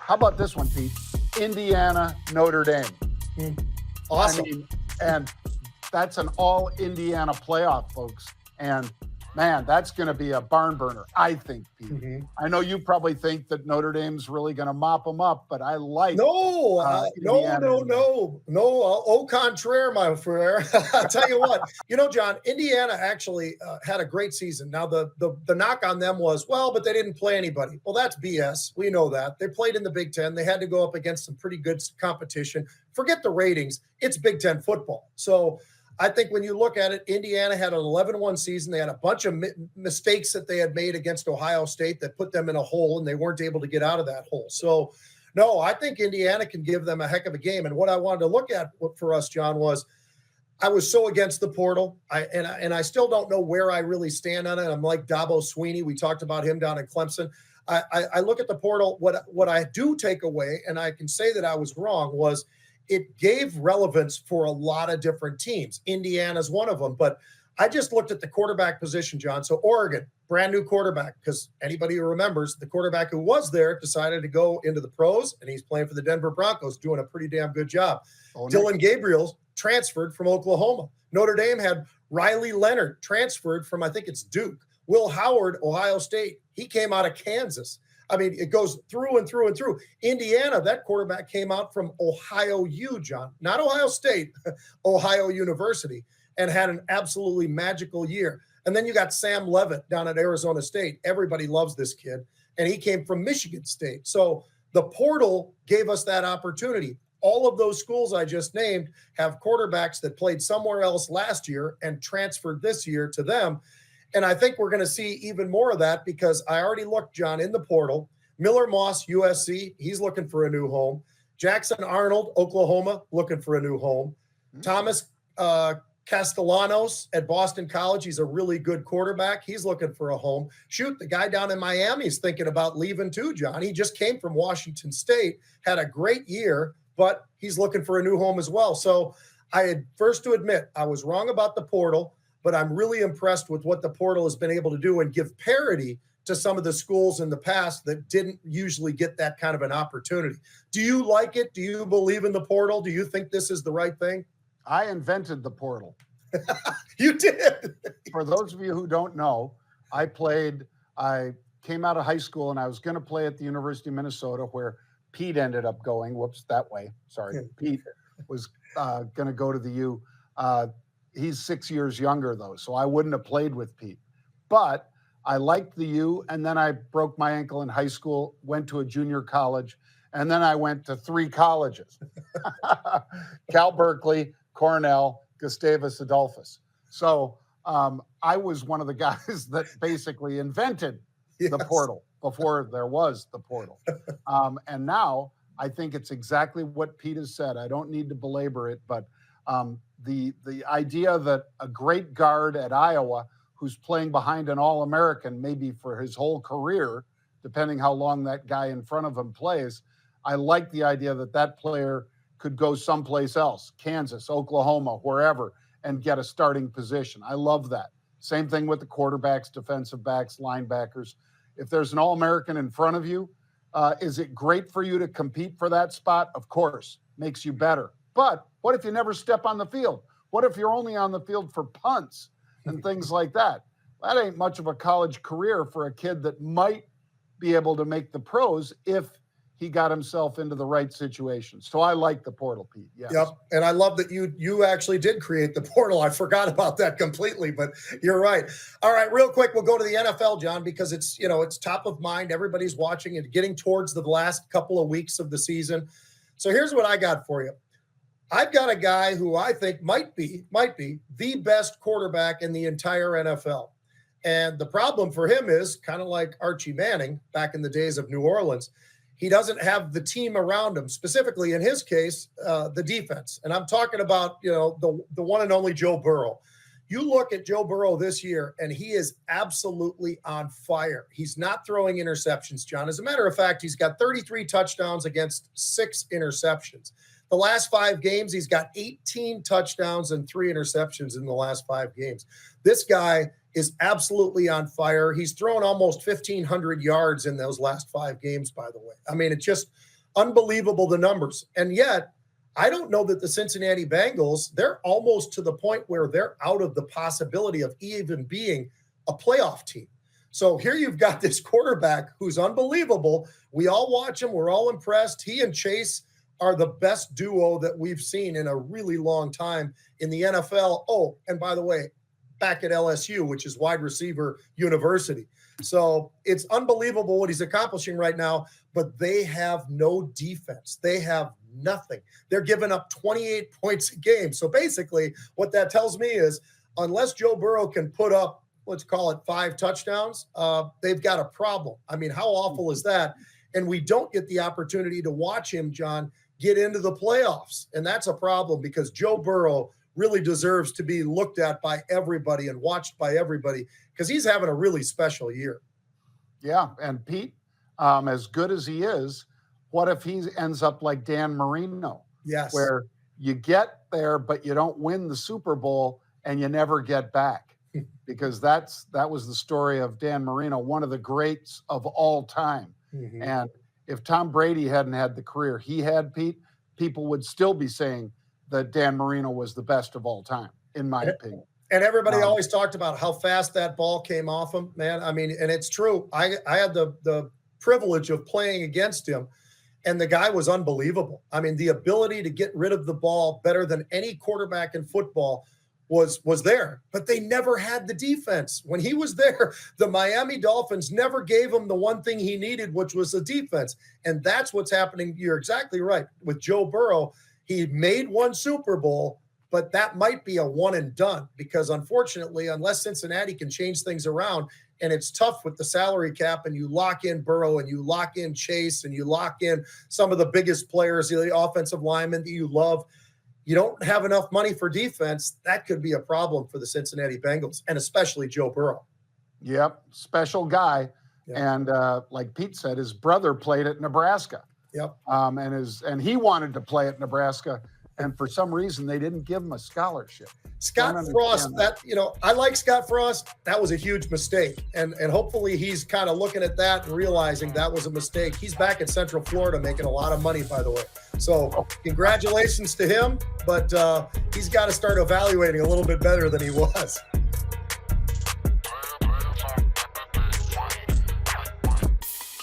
How about this one, Pete? Indiana, Notre Dame. Awesome. I mean, and that's an all Indiana playoff, folks. And man, that's going to be a barn burner, I think, Pete. Mm-hmm. I know you probably think that Notre Dame's really going to mop them up, but I like No. Au contraire, my friend. I'll tell you what. John, Indiana actually had a great season. Now, the knock on them was, but they didn't play anybody. Well, that's BS. We know that. They played in the Big Ten. They had to go up against some pretty good competition. Forget the ratings. It's Big Ten football. So I think when you look at it, Indiana had an 11-1 season. They had a bunch of mistakes that they had made against Ohio State that put them in a hole, and they weren't able to get out of that hole. So, no, I think Indiana can give them a heck of a game. And what I wanted to look at for us, John, was I was so against the portal. I still don't know where I really stand on it. I'm like Dabo Sweeney. We talked about him down in Clemson. I look at the portal. What I do take away, and I can say that I was wrong, was it gave relevance for a lot of different teams. Indiana's one of them, but I just looked at the quarterback position, John. So Oregon, brand new quarterback, because anybody who remembers, the quarterback who was there decided to go into the pros, and he's playing for the Denver Broncos, doing a pretty damn good job. Dylan Gabriel transferred from Oklahoma. Notre Dame had Riley Leonard transferred from, I think it's Duke. Will Howard, Ohio State, he came out of Kansas. I mean, it goes through and through and through. Indiana, that quarterback came out from Ohio U, John, not Ohio State, Ohio University, and had an absolutely magical year. And then you got Sam Leavitt down at Arizona State. Everybody loves this kid, and he came from Michigan State. So the portal gave us that opportunity. All of those schools I just named have quarterbacks that played somewhere else last year and transferred this year to them. And I think we're going to see even more of that because I already looked, John, in the portal. Miller Moss, USC, he's looking for a new home. Jackson Arnold, Oklahoma, looking for a new home. Thomas Castellanos at Boston College, he's a really good quarterback. He's looking for a home. Shoot, the guy down in Miami is thinking about leaving too, John. He just came from Washington State, had a great year, but he's looking for a new home as well. So I had first to admit I was wrong about the portal, but I'm really impressed with what the portal has been able to do and give parity to some of the schools in the past that didn't usually get that kind of an opportunity. Do you like it? Do you believe in the portal? Do you think this is the right thing? I invented the portal. You did. For those of you who don't know, I came out of high school and I was going to play at the University of Minnesota where Pete ended up going. Whoops, that way. Sorry. Pete was going to go to the U. He's 6 years younger, though, so I wouldn't have played with Pete. But I liked the U, and then I broke my ankle in high school, went to a junior college, and then I went to 3 colleges. Cal Berkeley, Cornell, Gustavus Adolphus. So I was one of the guys that basically invented the portal before there was the portal. And now I think it's exactly what Pete has said. I don't need to belabor it, but the idea that a great guard at Iowa who's playing behind an All-American maybe for his whole career, depending how long that guy in front of him plays, I like the idea that that player could go someplace else, Kansas, Oklahoma, wherever, and get a starting position. I love that. Same thing with the quarterbacks, defensive backs, linebackers. If there's an All-American in front of you, is it great for you to compete for that spot? Of course, makes you better. But what if you never step on the field? What if you're only on the field for punts and things like that? That ain't much of a college career for a kid that might be able to make the pros if he got himself into the right situation. So I like the portal, Pete. Yes. Yep. And I love that you actually did create the portal. I forgot about that completely, but you're right. All right, real quick, we'll go to the NFL, John, because it's top of mind. Everybody's watching and getting towards the last couple of weeks of the season. So here's what I got for you. I've got a guy who I think might be the best quarterback in the entire NFL. And the problem for him is kind of like Archie Manning back in the days of New Orleans. He doesn't have the team around him, specifically in his case, the defense. And I'm talking about, the one and only Joe Burrow. You look at Joe Burrow this year, and he is absolutely on fire. He's not throwing interceptions, John. As a matter of fact, he's got 33 touchdowns against 6 interceptions. The last 5 games, he's got 18 touchdowns and 3 interceptions in the last 5 games. This guy is absolutely on fire. He's thrown almost 1,500 yards in those last 5 games, by the way. I mean, it's just unbelievable, the numbers. And yet, I don't know that the Cincinnati Bengals, they're almost to the point where they're out of the possibility of even being a playoff team. So here you've got this quarterback who's unbelievable. We all watch him. We're all impressed. He and Chase are the best duo that we've seen in a really long time in the NFL. Oh, and by the way, back at LSU, which is wide receiver university. So it's unbelievable what he's accomplishing right now, but they have no defense. They have nothing. They're giving up 28 points a game. So basically what that tells me is unless Joe Burrow can put up, let's call it 5 touchdowns, they've got a problem. I mean, how awful is that? And we don't get the opportunity to watch him, John, get into the playoffs. And that's a problem because Joe Burrow really deserves to be looked at by everybody and watched by everybody because he's having a really special year. Yeah. And Pete, as good as he is, what if he ends up like Dan Marino? Yes. Where you get there, but you don't win the Super Bowl and you never get back. Because that was the story of Dan Marino, one of the greats of all time. Mm-hmm. And if Tom Brady hadn't had the career he had, Pete, people would still be saying that Dan Marino was the best of all time, in my opinion. And everybody always talked about how fast that ball came off him, man. I mean, and it's true. I had the privilege of playing against him, and the guy was unbelievable. I mean, the ability to get rid of the ball better than any quarterback in football was there, but they never had the defense. When he was there, the Miami Dolphins never gave him the one thing he needed, which was the defense. And that's what's happening. You're exactly right. With Joe Burrow, he made one Super Bowl, but that might be a one and done because unfortunately, unless Cincinnati can change things around, and it's tough with the salary cap and you lock in Burrow and you lock in Chase and you lock in some of the biggest players, the offensive linemen that you love, you don't have enough money for defense. That could be a problem for the Cincinnati Bengals and especially Joe Burrow. Yep. Special guy. Yep. And like Pete said, his brother played at Nebraska. Yep. And he wanted to play at Nebraska. And for some reason, they didn't give him a scholarship. Scott Frost, I like Scott Frost. That was a huge mistake. And hopefully he's kind of looking at that and realizing that was a mistake. He's back in Central Florida making a lot of money, by the way. So congratulations to him. But he's got to start evaluating a little bit better than he was.